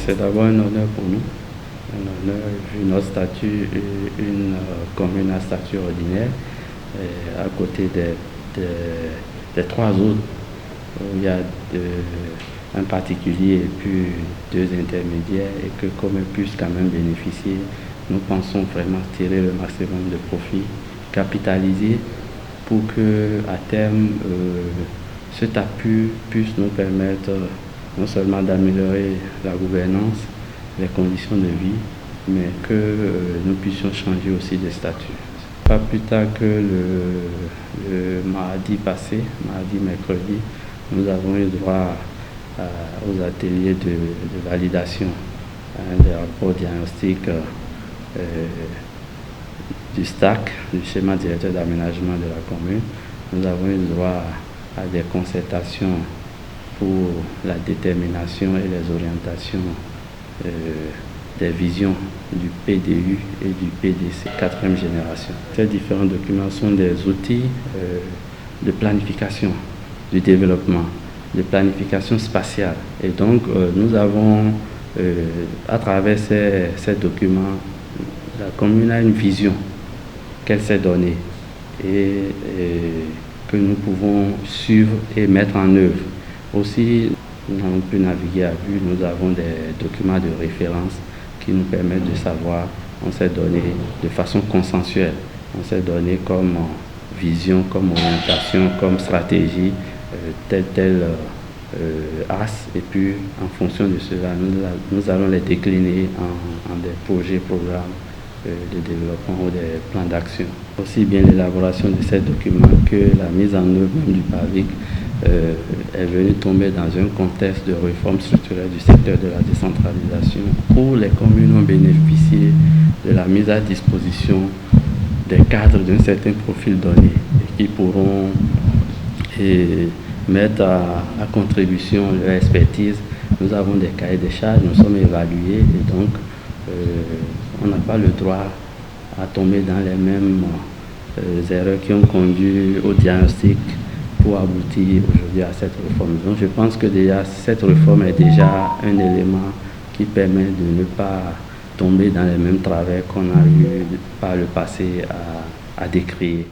C'est d'abord un honneur pour nous, un honneur vu notre statut, une commune à statut ordinaire, à côté des trois autres, où il y a un particulier et puis deux intermédiaires, et que comme ils puissent quand même bénéficier, nous pensons vraiment tirer le maximum de profit, capitaliser pour que à terme cet appui puisse nous permettre non seulement d'améliorer la gouvernance, les conditions de vie, mais que nous puissions changer aussi des statuts. Pas plus tard que le mardi passé, mercredi, nous avons eu droit aux ateliers de validation des rapports diagnostiques du STAC, du schéma directeur d'aménagement de la commune. Nous avons eu droit à des concertations pour la détermination et les orientations des visions du PDU et du PDC 4e génération. Ces différents documents sont des outils de planification du développement, de planification spatiale. Et donc, nous avons, à travers ces documents, la commune a une vision qu'elle s'est donnée et que nous pouvons suivre et mettre en œuvre. Aussi, nous avons pu naviguer à vue, nous avons des documents de référence qui nous permettent de savoir, on s'est donné de façon consensuelle, on s'est donné comme vision, comme orientation, comme stratégie, tel axe, et puis en fonction de cela, nous allons les décliner en des projets, programmes de développement ou des plans d'action. Aussi bien l'élaboration de ces documents que la mise en œuvre du PAVIC est venue tomber dans un contexte de réforme structurelle du secteur de la décentralisation où les communes ont bénéficié de la mise à disposition des cadres d'un certain profil donné et qui pourront mettre à contribution leur expertise. Nous avons des cahiers de charges, nous sommes évalués et donc on n'a pas le droit à tomber dans les mêmes erreurs qui ont conduit au diagnostic pour aboutir aujourd'hui à cette réforme. Donc je pense que déjà cette réforme est déjà un élément qui permet de ne pas tomber dans les mêmes travers qu'on a eu par le passé à décrire.